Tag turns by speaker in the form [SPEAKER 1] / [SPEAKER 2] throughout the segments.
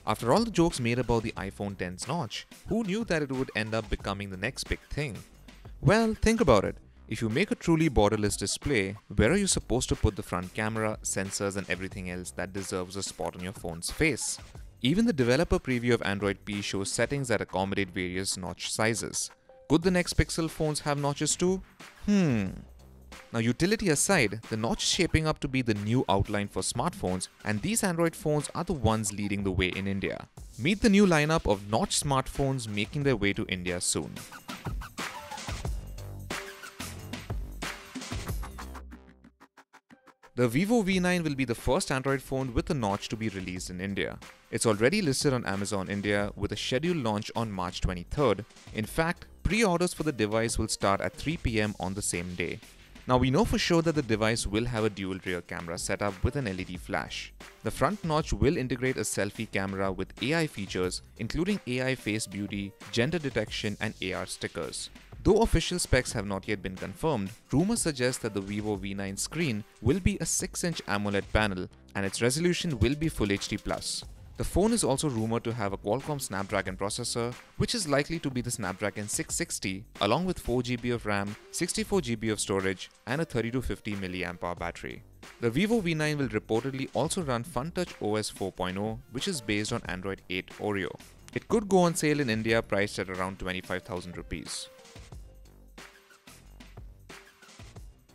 [SPEAKER 1] After all the jokes made about the iPhone X's notch, who knew that it would end up becoming the next big thing? Well, think about it. If you make a truly borderless display, where are you supposed to put the front camera, sensors and everything else that deserves a spot on your phone's face? Even the developer preview of Android P shows settings that accommodate various notch sizes. Could the next Pixel phones have notches too? Now, utility aside, the notch is shaping up to be the new outline for smartphones, and these Android phones are the ones leading the way in India. Meet the new lineup of notch smartphones making their way to India soon. The Vivo V9 will be the first Android phone with a notch to be released in India. It's already listed on Amazon India with a scheduled launch on March 23rd. In fact, pre-orders for the device will start at 3 p.m. on the same day. Now we know for sure that the device will have a dual rear camera setup with an LED flash. The front notch will integrate a selfie camera with AI features including AI face beauty, gender detection and AR stickers. Though official specs have not yet been confirmed, rumors suggest that the Vivo V9 screen will be a 6-inch AMOLED panel and its resolution will be Full HD+. The phone is also rumored to have a Qualcomm Snapdragon processor, which is likely to be the Snapdragon 660 along with 4GB of RAM, 64GB of storage and a 30-50 mAh battery. The Vivo V9 will reportedly also run FunTouch OS 4.0, which is based on Android 8 Oreo. It could go on sale in India priced at around 25,000 rupees.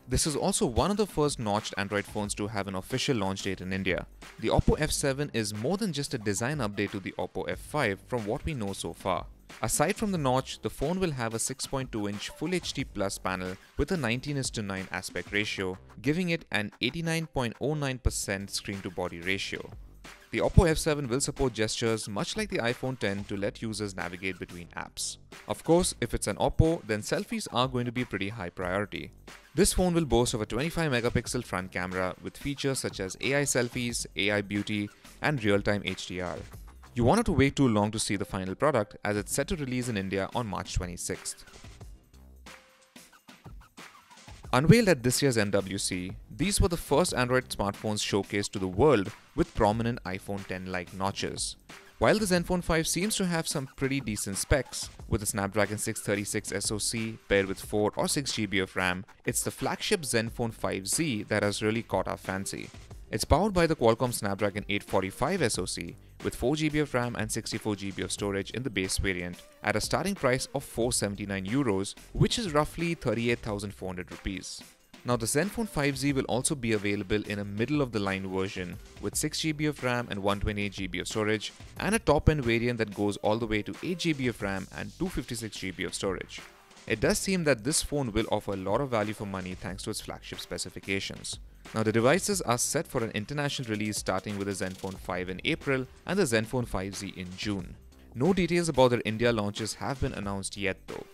[SPEAKER 1] This is also one of the first notched Android phones to have an official launch date in India. The Oppo F7 is more than just a design update to the Oppo F5 from what we know so far. Aside from the notch, the phone will have a 6.2-inch Full HD Plus panel with a 19:9 aspect ratio, giving it an 89.09% screen-to-body ratio. The Oppo F7 will support gestures much like the iPhone X to let users navigate between apps. Of course, if it's an Oppo, then selfies are going to be pretty high priority. This phone will boast of a 25-megapixel front camera with features such as AI selfies, AI beauty, and real-time HDR. You won't have to wait too long to see the final product as it's set to release in India on March 26th. Unveiled at this year's MWC, these were the first Android smartphones showcased to the world with prominent iPhone X-like notches. While the Zenfone 5 seems to have some pretty decent specs, with a Snapdragon 636 SoC paired with 4 or 6GB of RAM, it's the flagship Zenfone 5Z that has really caught our fancy. It's powered by the Qualcomm Snapdragon 845 SoC with 4GB of RAM and 64GB of storage in the base variant at a starting price of 479 euros, which is roughly 38,400 rupees. Now the Zenfone 5Z will also be available in a middle-of-the-line version with 6GB of RAM and 128GB of storage and a top-end variant that goes all the way to 8GB of RAM and 256GB of storage. It does seem that this phone will offer a lot of value for money thanks to its flagship specifications. Now the devices are set for an international release starting with the Zenfone 5 in April and the Zenfone 5Z in June. No details about their India launches have been announced yet though.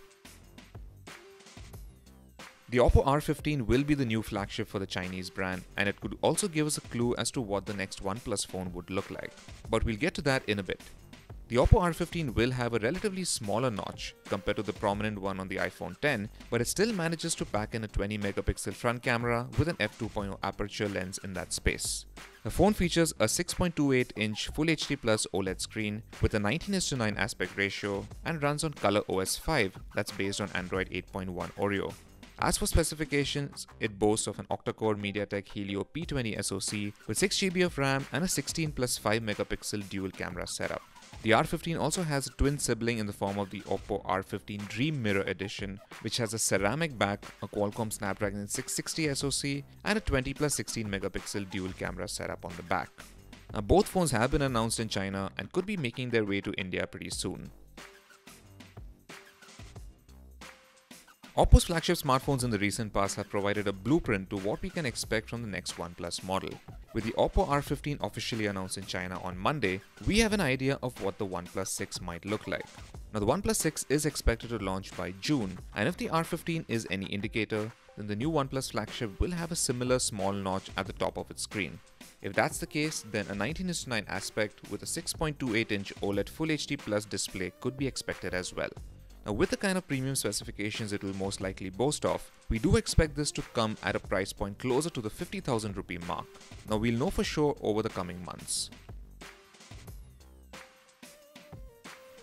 [SPEAKER 1] The Oppo R15 will be the new flagship for the Chinese brand, and it could also give us a clue as to what the next OnePlus phone would look like. But we'll get to that in a bit. The Oppo R15 will have a relatively smaller notch compared to the prominent one on the iPhone X, but it still manages to pack in a 20-megapixel front camera with an f2.0 aperture lens in that space. The phone features a 6.28-inch Full HD Plus OLED screen with a 19:9 aspect ratio and runs on ColorOS 5 that's based on Android 8.1 Oreo. As for specifications, it boasts of an octa-core MediaTek Helio P20 SoC with 6GB of RAM and a 16+5-megapixel dual camera setup. The R15 also has a twin sibling in the form of the Oppo R15 Dream Mirror Edition, which has a ceramic back, a Qualcomm Snapdragon 660 SoC, and a 20+16-megapixel dual camera setup on the back. Now, both phones have been announced in China and could be making their way to India pretty soon. Oppo's flagship smartphones in the recent past have provided a blueprint to what we can expect from the next OnePlus model. With the Oppo R15 officially announced in China on Monday, we have an idea of what the OnePlus 6 might look like. Now the OnePlus 6 is expected to launch by June, and if the R15 is any indicator, then the new OnePlus flagship will have a similar small notch at the top of its screen. If that's the case, then a 19:9 aspect with a 6.28-inch OLED Full HD Plus display could be expected as well. Now with the kind of premium specifications it will most likely boast of, we do expect this to come at a price point closer to the 50,000 rupee mark. Now we'll know for sure over the coming months.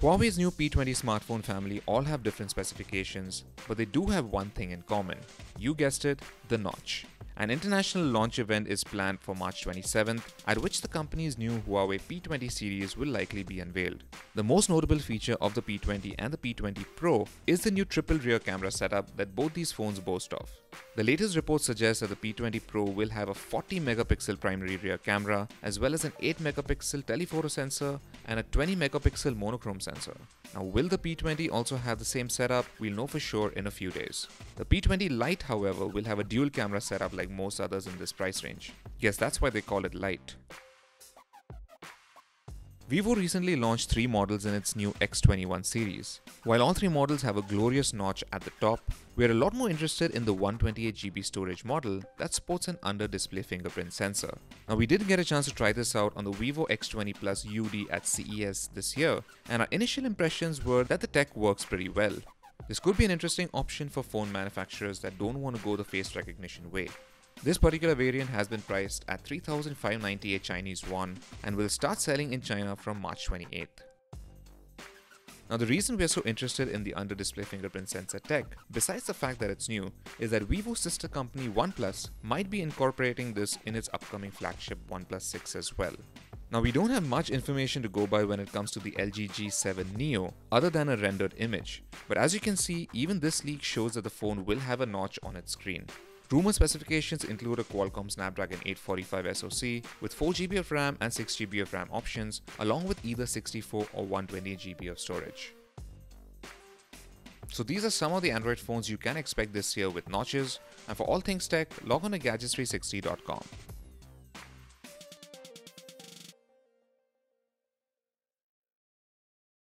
[SPEAKER 1] Huawei's new P20 smartphone family all have different specifications, but they do have one thing in common. You guessed it, the notch. An international launch event is planned for March 27th, at which the company's new Huawei P20 series will likely be unveiled. The most notable feature of the P20 and the P20 Pro is the new triple rear camera setup that both these phones boast of. The latest reports suggest that the P20 Pro will have a 40 megapixel primary rear camera, as well as an 8 megapixel telephoto sensor and a 20 megapixel monochrome sensor. Now, will the P20 also have the same setup? We'll know for sure in a few days. The P20 Lite, however, will have a dual camera setup like most others in this price range. Yes, that's why they call it Lite. Vivo recently launched 3 models in its new X21 series. While all 3 models have a glorious notch at the top, we're a lot more interested in the 128GB storage model that sports an under-display fingerprint sensor. Now, we did get a chance to try this out on the Vivo X20 Plus UD at CES this year, and our initial impressions were that the tech works pretty well. This could be an interesting option for phone manufacturers that don't want to go the face recognition way. This particular variant has been priced at 3,598 Chinese yuan and will start selling in China from March 28th. Now, the reason we are so interested in the under-display fingerprint sensor tech, besides the fact that it's new, is that Vivo's sister company OnePlus might be incorporating this in its upcoming flagship OnePlus 6 as well. Now, we don't have much information to go by when it comes to the LG G7 Neo other than a rendered image, but as you can see, even this leak shows that the phone will have a notch on its screen. Rumored specifications include a Qualcomm Snapdragon 845 SoC with 4GB of RAM and 6GB of RAM options, along with either 64 or 128GB of storage. So these are some of the Android phones you can expect this year with notches, and for all things tech, log on to Gadgets360.com.